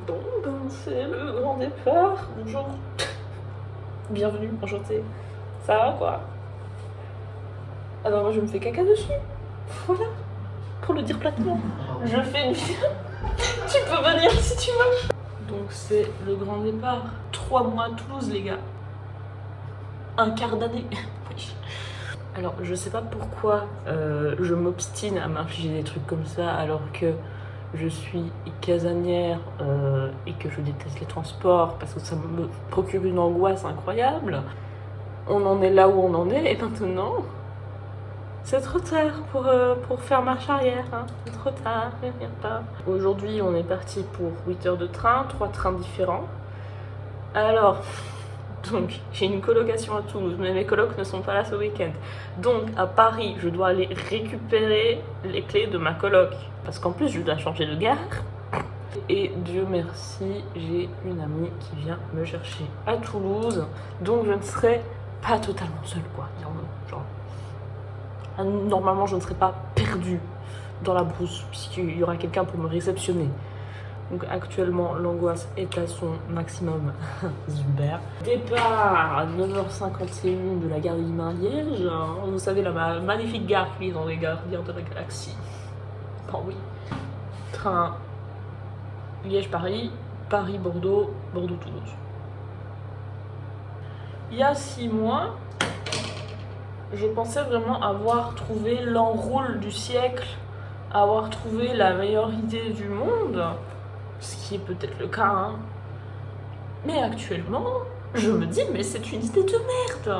Bon, ben c'est le grand départ. Bonjour. Bienvenue, enchantée. Ça va quoi? Alors moi je me fais caca dessus. Voilà. Pour le dire platement. Je fais une vidéo. Tu peux venir si tu veux. Donc c'est le grand départ. 3 mois à Toulouse les gars. Un quart d'année. Oui. Alors je sais pas pourquoi je m'obstine à m'infliger des trucs comme ça alors que je suis casanière et que je déteste les transports parce que ça me procure une angoisse incroyable. On en est là où on en est et maintenant c'est trop tard pour faire marche arrière. Hein. C'est trop tard, viens pas. Aujourd'hui on est parti pour 8 heures de train, 3 trains différents. Alors, donc j'ai une colocation à Toulouse, mais mes colocs ne sont pas là ce week-end. Donc à Paris, je dois aller récupérer les clés de ma coloc. Parce qu'en plus, je dois changer de gare. Et Dieu merci, j'ai une amie qui vient me chercher à Toulouse. Donc je ne serai pas totalement seule, quoi. Genre, normalement, je ne serai pas perdue dans la brousse, puisqu'il y aura quelqu'un pour me réceptionner. Donc actuellement, l'angoisse est à son maximum. Super. Départ à 9h51 de la gare d'Imain-Liège. Vous savez, la magnifique gare qui est dans les gardiens de la galaxie. Oh oui. Train Liège-Paris, Paris-Bordeaux, Bordeaux-Toulouse. Il y a 6 mois, je pensais vraiment avoir trouvé l'enroule du siècle, avoir trouvé la meilleure idée du monde, ce qui est peut-être le cas, hein. Mais actuellement, je me dis, mais c'est une idée de merde.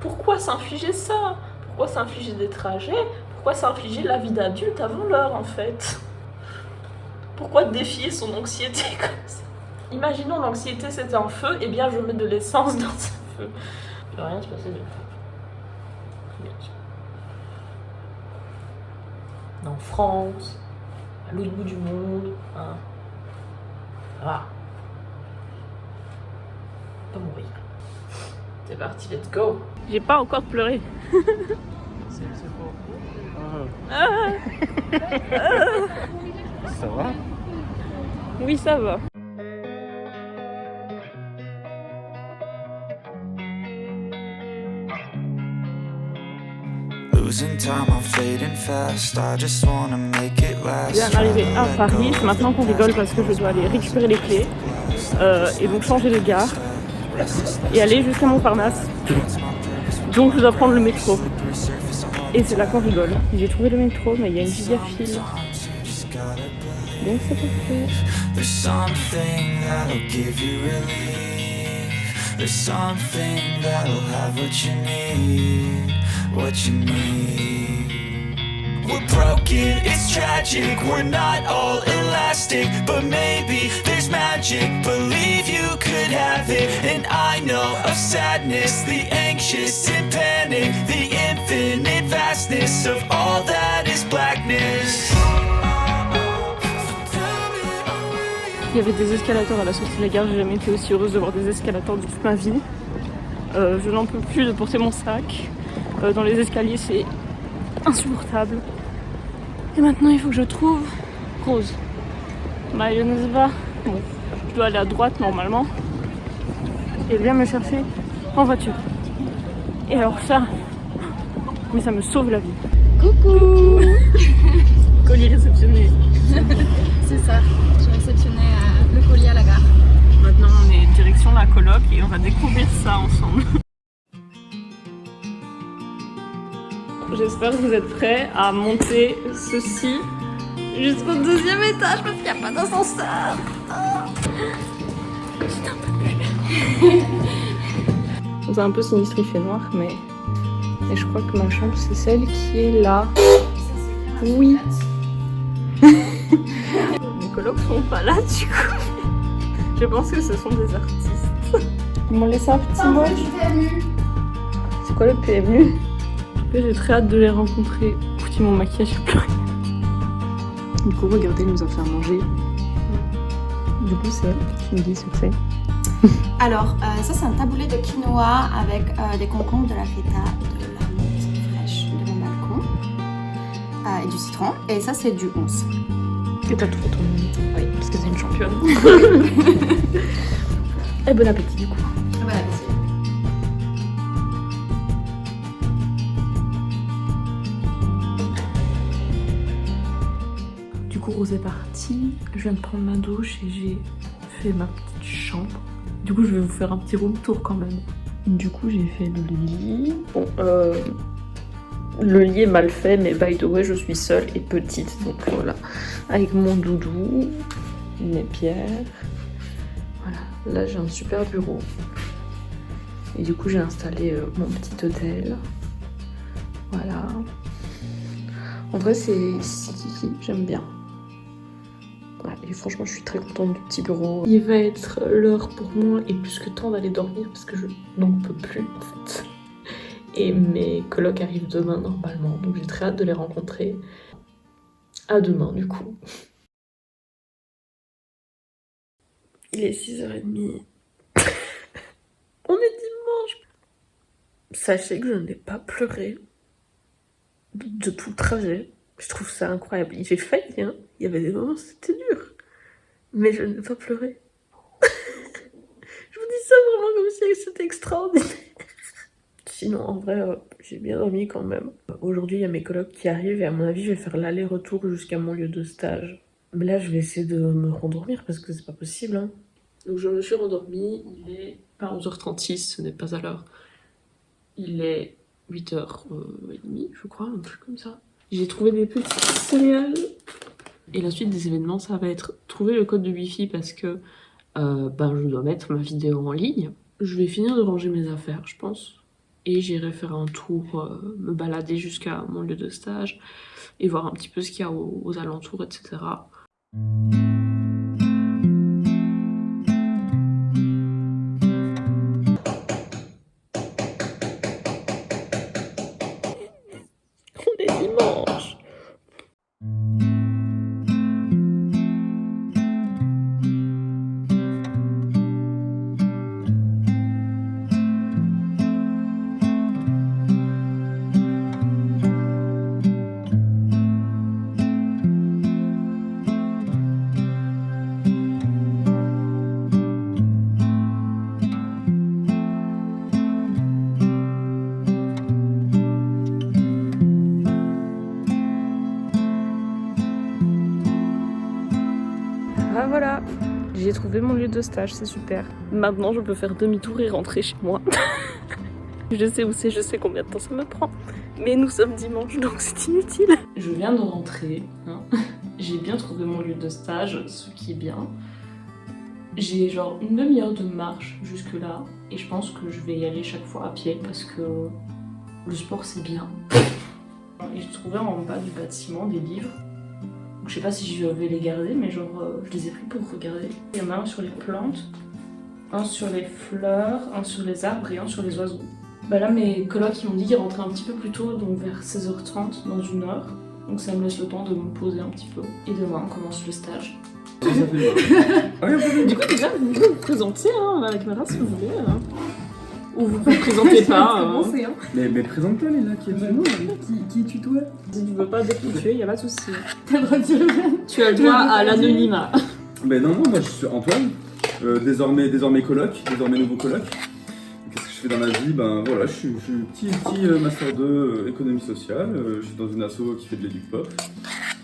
Pourquoi s'infliger ça? Pourquoi s'infliger des trajets? Pourquoi s'infliger la vie d'adulte avant l'heure, en fait? Pourquoi défier son anxiété comme ça? Imaginons l'anxiété c'était un feu, et bien je mets de l'essence dans ce feu. Il ne peut rien se passer de bien sûr. En France, à l'autre bout du monde, hein. Voilà. Pas mourir. C'est parti, let's go. J'ai pas encore pleuré. C'est faux. Ça va? Oui, ça va. Bien arrivé à Paris, c'est maintenant qu'on rigole parce que je dois aller récupérer les clés et donc changer de gare et aller jusqu'à Montparnasse. Donc je dois prendre le métro. Et c'est là qu'on rigole. J'ai trouvé le métro, mais il y a une giga file. Donc c'est parfait. There's something that'll give you relief. There's something that'll have what you need. What you need. We're broken, it's tragic. We're not all elastic, but maybe there's magic. Believe you could have it. And I know of sadness, the anxious and panic, the infinite vastness of all that is blackness. Il y avait des escalators à la sortie de la gare, j'ai jamais été aussi heureuse de voir des escalators de toute ma vie. Je n'en peux plus de porter mon sac. Dans les escaliers, c'est insupportable. Et maintenant, il faut que je trouve Rose. Bah, je ne sais pas. Bon, je dois aller à droite normalement. Et elle vient me chercher en voiture. Et alors ça, mais ça me sauve la vie. Coucou. Colis réceptionné. C'est ça, j'ai réceptionné le colis à la gare. Maintenant on est direction la coloc et on va découvrir ça ensemble. J'espère que vous êtes prêts à monter ceci jusqu'au 2e étage parce qu'il n'y a pas d'ascenseur. C'est un peu sinistre, il fait noir, mais je crois que ma chambre c'est celle qui est là. Oui. Mes colocs sont pas là du coup. Je pense que ce sont des artistes. Ils m'ont laissé un petit mot. C'est quoi le PMU? J'ai très hâte de les rencontrer. Écoutez, mon maquillage, j'ai plus rien. Du coup, regardez, elle nous a fait à manger. Du coup, c'est elle qui nous dit ce que c'est. Alors, ça c'est un taboulé de quinoa avec des concombres, de la feta, de la menthe fraîche de mon balcon et du citron. Et ça c'est du 11. Et t'as tout fait toi-même? Oui, parce que c'est une championne. Et bon appétit du coup. Voilà, parce que... Du coup, Rose est partie. Je viens de prendre ma douche et j'ai fait ma petite chambre. Du coup, je vais vous faire un petit room tour quand même. Du coup, j'ai fait le lit. Bon, le lit est mal fait, mais by the way, je suis seule et petite. Donc voilà, avec mon doudou, mes pierres. Voilà, là j'ai un super bureau. Et du coup, j'ai installé mon petit hôtel. Voilà. En vrai, c'est j'aime bien. Ouais, et franchement, je suis très contente du petit bureau. Il va être l'heure pour moi et plus que temps d'aller dormir parce que je n'en peux plus en fait. Et mes colocs arrivent demain normalement, donc j'ai très hâte de les rencontrer. À demain du coup. Il est 6h30. On est dimanche. Sachez que je n'ai pas pleuré de tout le trajet. Je trouve ça incroyable. J'ai failli, hein. Il y avait des moments où c'était dur. Mais je n'ai pas pleuré. Je vous dis ça vraiment comme si c'était extraordinaire. Sinon, en vrai, j'ai bien dormi quand même. Aujourd'hui, il y a mes colocs qui arrivent et à mon avis, je vais faire l'aller-retour jusqu'à mon lieu de stage. Mais là, je vais essayer de me rendormir parce que c'est pas possible, hein. Donc je me suis rendormie, il est pas 11h36, ce n'est pas à l'heure. Il est 8h30, je crois, un truc comme ça. J'ai trouvé des petits céréales. Et la suite des événements, ça va être trouver le code de Wi-Fi parce que je dois mettre ma vidéo en ligne. Je vais finir de ranger mes affaires, je pense. Et j'irai faire un tour, me balader jusqu'à mon lieu de stage et voir un petit peu ce qu'il y a aux alentours, etc. On est dimanche. Ah voilà, j'ai trouvé mon lieu de stage, c'est super. Maintenant je peux faire demi-tour et rentrer chez moi. Je sais où c'est, je sais combien de temps ça me prend. Mais nous sommes dimanche donc c'est inutile. Je viens de rentrer, hein. J'ai bien trouvé mon lieu de stage, ce qui est bien. J'ai genre une demi-heure de marche jusque là et je pense que je vais y aller chaque fois à pied parce que le sport c'est bien. Et j'ai trouvé en bas du bâtiment des livres. Je sais pas si je vais les garder, mais genre je les ai pris pour regarder. Il y en a un sur les plantes, un sur les fleurs, un sur les arbres et un sur les oiseaux. Bah là mes colocs ils m'ont dit qu'ils rentraient un petit peu plus tôt, donc vers 16h30 dans une heure. Donc ça me laisse le temps de me poser un petit peu. Et demain on commence le stage. Ça fait mal. Du coup déjà vous pouvez vous présenter hein, à la caméra si vous voulez. Hein. Ou vous vous présentez pas. Mais présente-toi Léna, qui est qui es-tu toi? Si tu veux pas dire qui tu es, y a pas de souci. T'as le droit de dire Tu as le droit à l'anonymat. Ben non, moi je suis Antoine, désormais coloc, désormais nouveau coloc. Qu'est-ce que je fais dans ma vie? Ben voilà, je suis petit master 2 économie sociale, je suis dans une asso qui fait de l'éduc-pop.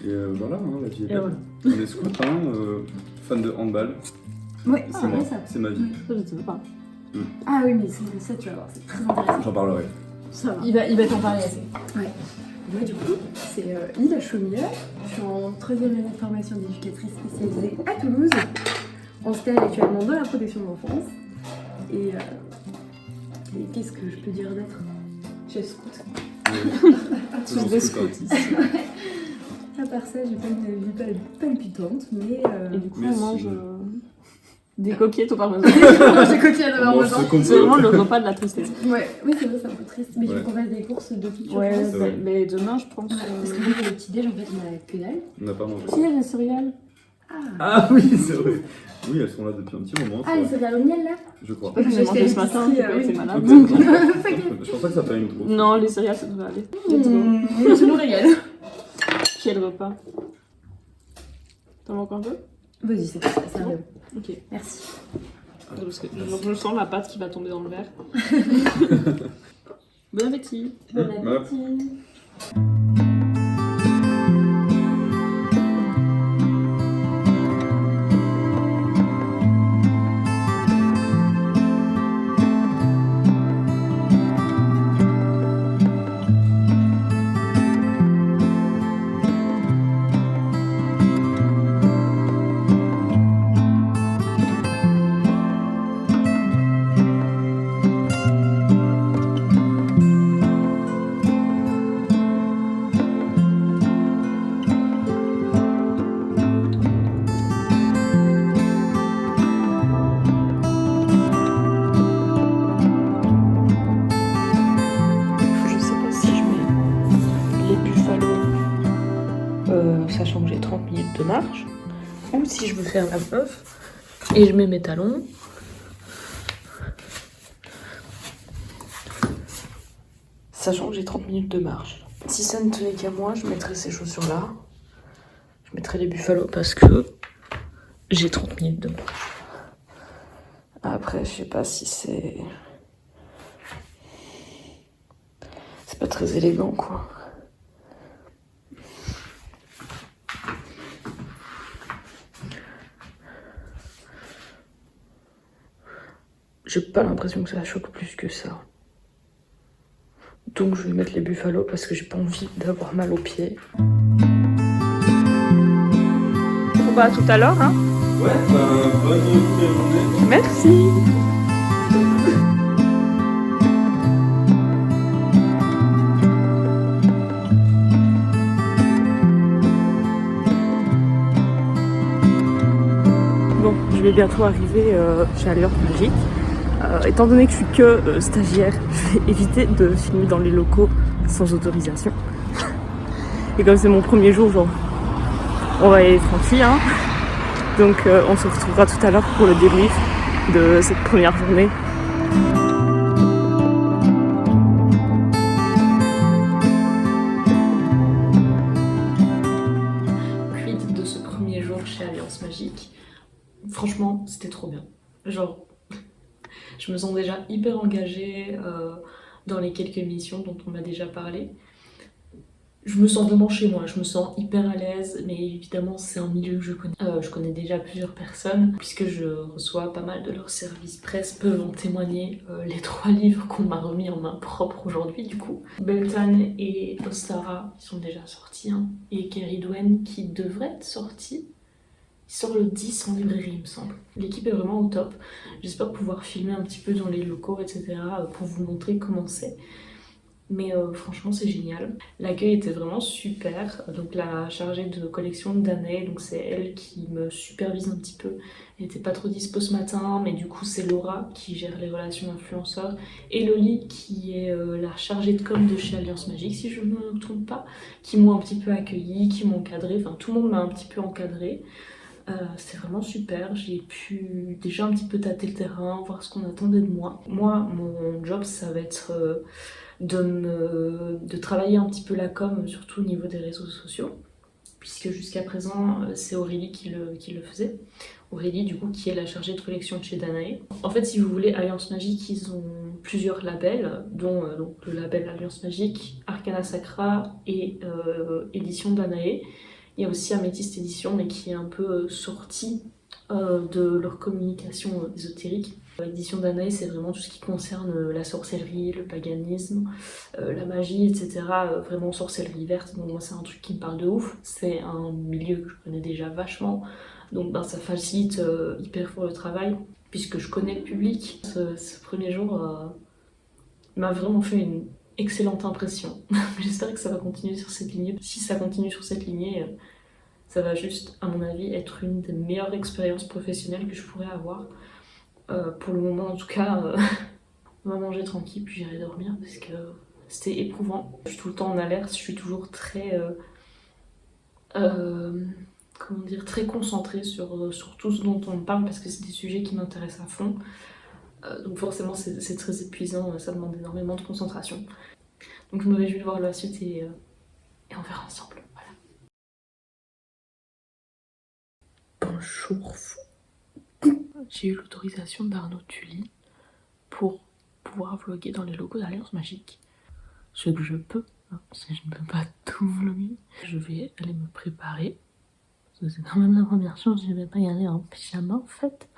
Et voilà, hein, la vie est belle. voilà. On est scoutin, fan de handball. Oui, C'est moi, c'est ma vie. Ça je sais pas. Ah oui, mais ça tu vas voir, c'est très intéressant. J'en parlerai. Ça va. Il va t'en parler assez. Ouais. Moi du coup, c'est Ida Chaumière. Je suis en 3e année de formation d'éducatrice spécialisée à Toulouse. En stage actuellement dans la protection de l'enfance. Et qu'est-ce que je peux dire d'autre? Chef scout. Tous des scouts ici. À part ça, j'ai pas une vie palpitante, mais... Et du coup Merci. on mange des coquillettes au parmesan. j'ai coquillé à On mange ce qu'on C'est peut. vraiment le repas de la tristesse. Ouais, oui, c'est vrai, c'est un peu triste. Mais je Ouais. veux qu'on fasse des courses de toute Ouais, urgence. c'est vrai. mais demain je pense. Parce que moi, le petit déj, en fait, on a que dalle. On n'a pas mangé. Si, il y a les céréales. Ah oui, c'est vrai. Oui, elles sont là depuis un petit moment. Ah, les céréales au miel, là? Je crois. J'ai J'ai mangé acheté ce matin, l'épicerie, c'est oui. malade. Je pense pas que ça fait une grosse. Non, les céréales ça devrait aller. Je nous régale. Quel repas? T'en manques un peu? Vas-y, c'est ça, ça arrive. Ok. Merci. Parce que je sens la pâte qui va tomber dans le verre. Bon appétit. Bon appétit. Sachant que j'ai 30 minutes de marche, ou si je veux faire la meuf et je mets mes talons. Sachant que j'ai 30 minutes de marche. Si ça ne tenait qu'à moi, je mettrais ces chaussures là. Je mettrais les Buffalo parce que j'ai 30 minutes de marche. Après, je sais pas si c'est pas très élégant quoi. J'ai pas l'impression que ça choque plus que ça. Donc je vais mettre les Buffalo parce que j'ai pas envie d'avoir mal aux pieds. Bon bah à tout à l'heure hein. Ouais, bonne journée. Merci. Bon, je vais bientôt arriver chez Alliance Magique. Étant donné que je suis que stagiaire, je vais éviter de filmer dans les locaux sans autorisation. Et comme c'est mon premier jour, genre, on va y aller tranquille. Hein. Donc on se retrouvera tout à l'heure pour le débrief de cette première journée. Quid de ce premier jour chez Alliance Magique. Franchement, c'était trop bien. Genre, je me sens déjà hyper engagée dans les quelques missions dont on m'a déjà parlé. Je me sens vraiment chez moi, je me sens hyper à l'aise, mais évidemment c'est un milieu que je connais. Je connais déjà plusieurs personnes, puisque je reçois pas mal de leurs services presse, peuvent en témoigner les 3 livres qu'on m'a remis en main propre aujourd'hui du coup. Beltane et Ostara, ils sont déjà sortis, hein, et Kerry Dwen qui devrait être sorti. Il sort le 10 en librairie, il me semble. L'équipe est vraiment au top. J'espère pouvoir filmer un petit peu dans les locaux, etc. pour vous montrer comment c'est. Mais franchement, c'est génial. L'accueil était vraiment super. Donc la chargée de collection de Danae, donc c'est elle qui me supervise un petit peu. Elle était pas trop dispo ce matin, mais du coup c'est Laura qui gère les relations influenceurs et Loli qui est la chargée de com de chez Alliance Magique, si je ne me trompe pas, qui m'ont un petit peu accueilli, qui m'ont encadré. Enfin, tout le monde m'a un petit peu encadré. C'est vraiment super, j'ai pu déjà un petit peu tâter le terrain, voir ce qu'on attendait de moi. Moi, mon job, ça va être de travailler un petit peu la com, surtout au niveau des réseaux sociaux, puisque jusqu'à présent, c'est Aurélie qui le faisait. Aurélie, du coup, qui est la chargée de collection de chez Danae. En fait, si vous voulez, Alliance Magique, ils ont plusieurs labels, dont donc, le label Alliance Magique, Arcana Sacra et Édition Danae. Il y a aussi Améthyste Édition, mais qui est un peu sorti de leur communication ésotérique. L'édition Danae, c'est vraiment tout ce qui concerne la sorcellerie, le paganisme, la magie, etc. Vraiment sorcellerie verte, donc moi c'est un truc qui me parle de ouf. C'est un milieu que je connais déjà vachement, donc ben, ça facilite hyper fort le travail, puisque je connais le public. Ce premier jour m'a vraiment fait une excellente impression. J'espère que ça va continuer sur cette lignée. Si ça continue sur cette lignée, ça va juste, à mon avis, être une des meilleures expériences professionnelles que je pourrais avoir. Pour le moment, en tout cas, on va manger tranquille, puis j'irai dormir parce que c'était éprouvant. Je suis tout le temps en alerte, je suis toujours très, comment dire, très concentrée sur tout ce dont on me parle parce que c'est des sujets qui m'intéressent à fond. Donc forcément c'est très épuisant, ça demande énormément de concentration. Donc je me réjouis de voir la suite et on verra ensemble. Voilà. jour fou. J'ai eu l'autorisation d'Arnaud Tully pour pouvoir vlogger dans les locaux d'Alliance Magique. Ce que je peux, hein, parce que je ne peux pas tout vlogger. Je vais aller me préparer. Parce que c'est quand même la première chose, je vais pas y aller en pyjama en fait.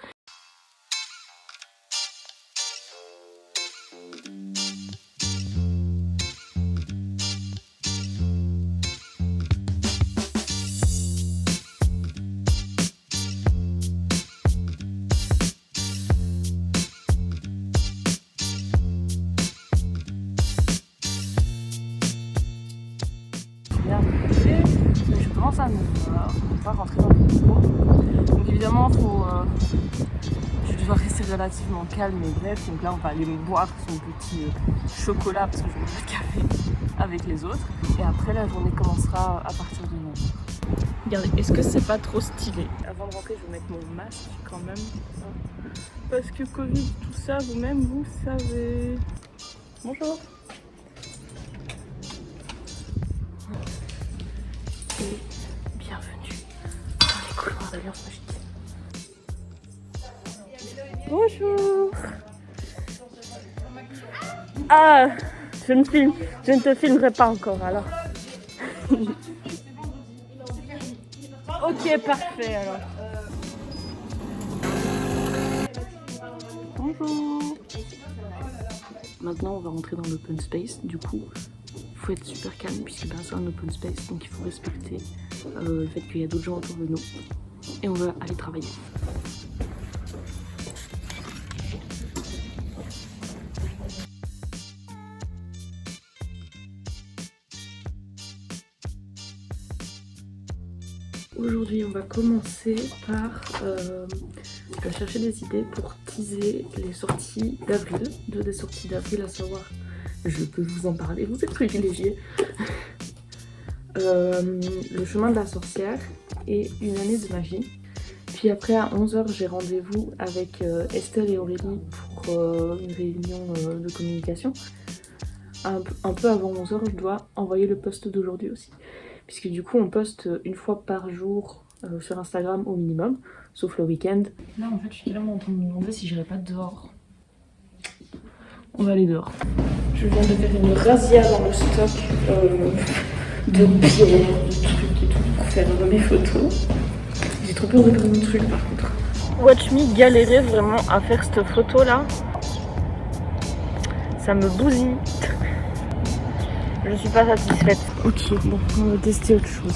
Donc je commence à 9h, on va rentrer dans le cours. Donc évidemment je dois rester relativement calme et bref. Donc là on va aller me boire son petit chocolat parce que je ne veux pas de café avec les autres. Et après la journée commencera à partir de 9h. Regardez, est-ce que c'est pas trop stylé? Avant de rentrer je vais mettre mon masque quand même. Parce que Covid, tout ça, vous-même vous savez. Bonjour. Et bienvenue dans les couloirs d'Alliance Magique. Bonjour. Ah, je ne te filmerai pas encore alors. Ok, parfait alors. Bonjour. Maintenant on va rentrer dans l'open space, du coup il faut être super calme puisque c'est un open space, donc il faut respecter le fait qu'il y a d'autres gens autour de nous et on va aller travailler. Aujourd'hui on va commencer par je vais chercher des idées pour teaser les sorties d'avril, des sorties d'avril à savoir, je peux vous en parler, vous êtes privilégiés. Le chemin de la sorcière et une année de magie. Puis après à 11h j'ai rendez-vous avec Estelle et Aurélie pour une réunion de communication. Un peu avant 11h je dois envoyer le post d'aujourd'hui aussi. Puisque du coup on poste une fois par jour sur Instagram au minimum, sauf le week-end. Là en fait je suis clairement en train de me demander si j'irai pas dehors. On va aller dehors. Je viens de faire une razzia dans le stock de bio, de trucs et tout pour faire mes photos. J'ai trop peur de perdre mon truc par contre. Watch me galérer vraiment à faire cette photo là. Ça me bousille. Je suis pas satisfaite. Ok, bon, on va tester autre chose.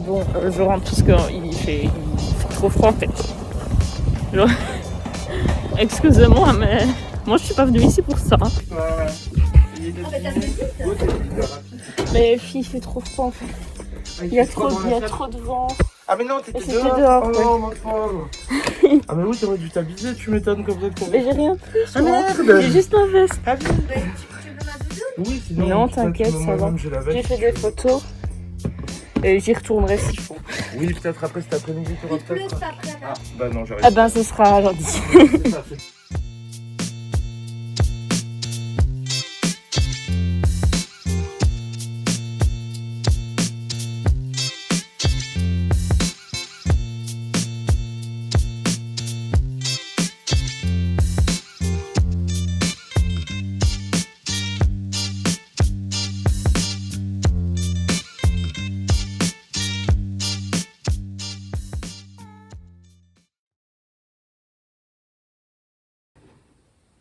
Bon, je rentre parce qu'il fait trop froid en fait. Genre... Excusez-moi, mais moi je suis pas venue ici pour ça. Mais fille, il fait trop froid en fait. Il y a trop de vent. Ah mais non, t'étais dehors. Dehors. Oh non, ma femme. Ah mais oui, t'aurais dû t'habiller, tu m'étonnes comme ça. Mais j'ai rien pris. Ah merde. J'ai juste un veste. Ah oui. Oui, sinon. Non, t'inquiète, ça va. J'ai fait des photos. Et j'y retournerai s'il faut. Oui, peut-être après cet après-midi, tu auras peut-être. Ah bah non, j'arrive. Ah ben ce sera lundi. C'est ça, c'est...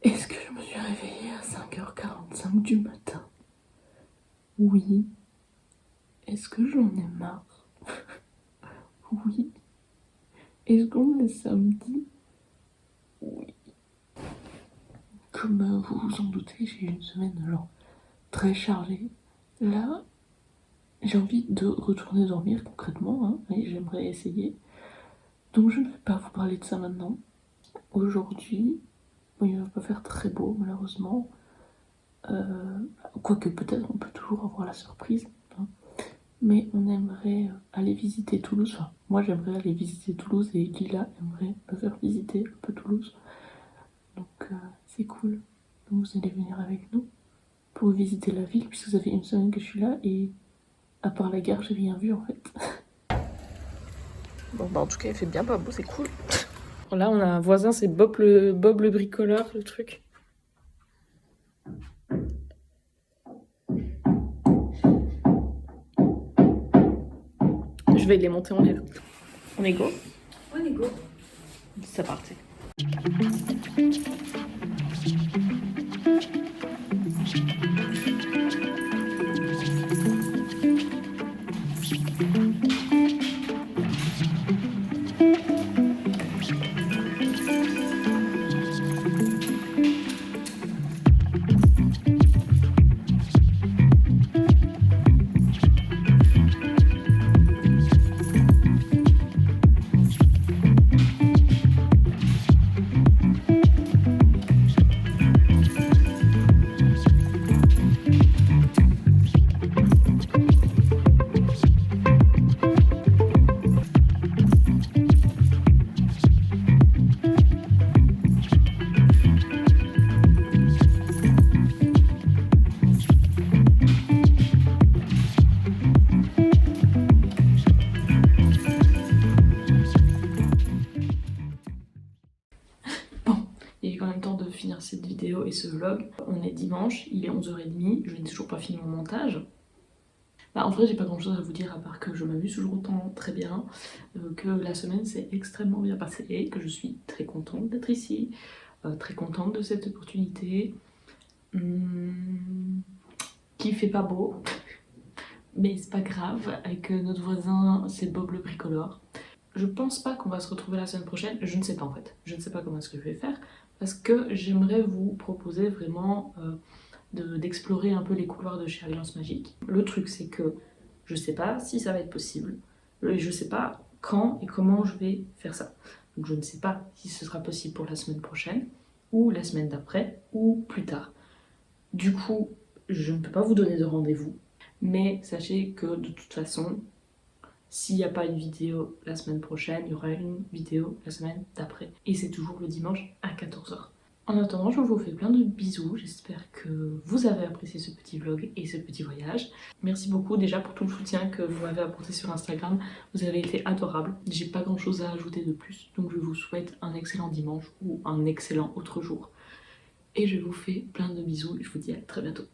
Est-ce que je me suis réveillée à 5h45 du matin? Oui. Est-ce que j'en ai marre? Oui. Est-ce qu'on est samedi? Oui. Comme vous vous en doutez, j'ai eu une semaine genre très chargée. Là, j'ai envie de retourner dormir concrètement, hein, et j'aimerais essayer. Donc je ne vais pas vous parler de ça maintenant. Aujourd'hui, bon, il ne va pas faire très beau malheureusement. Quoique peut-être on peut toujours avoir la surprise. Hein. Mais on aimerait aller visiter Toulouse. Enfin, moi j'aimerais aller visiter Toulouse et Lila aimerait me faire visiter un peu Toulouse. c'est cool. Donc vous allez venir avec nous pour visiter la ville, puisque ça fait une semaine que je suis là et à part la gare, j'ai rien vu en fait. Bon bah en tout cas il fait bien pas beau, c'est cool. Là on a un voisin, c'est Bob le bricoleur, le truc. Je vais les monter en l'air. On est go? On est go. C'est parti. Il est quand même temps de finir cette vidéo et ce vlog. On est dimanche, il est 11h30, je n'ai toujours pas fini mon montage. Bah, en vrai j'ai pas grand chose à vous dire à part que je m'amuse toujours autant très bien, que la semaine s'est extrêmement bien passée et que je suis très contente d'être ici, très contente de cette opportunité. Qu'il fait pas beau, mais c'est pas grave, avec notre voisin c'est Bob le bricoleur. Je pense pas qu'on va se retrouver la semaine prochaine, je ne sais pas en fait, je ne sais pas comment est-ce que je vais faire, parce que j'aimerais vous proposer vraiment d'explorer un peu les couloirs de chez Alliance Magique. Le truc c'est que je sais pas si ça va être possible, je sais pas quand et comment je vais faire ça. Donc je ne sais pas si ce sera possible pour la semaine prochaine, ou la semaine d'après, ou plus tard. Du coup, je ne peux pas vous donner de rendez-vous, mais sachez que de toute façon, s'il n'y a pas une vidéo la semaine prochaine, il y aura une vidéo la semaine d'après. Et c'est toujours le dimanche à 14h. En attendant, je vous fais plein de bisous. J'espère que vous avez apprécié ce petit vlog et ce petit voyage. Merci beaucoup déjà pour tout le soutien que vous m'avez apporté sur Instagram. Vous avez été adorables. J'ai pas grand chose à ajouter de plus. Donc je vous souhaite un excellent dimanche ou un excellent autre jour. Et je vous fais plein de bisous. Je vous dis à très bientôt.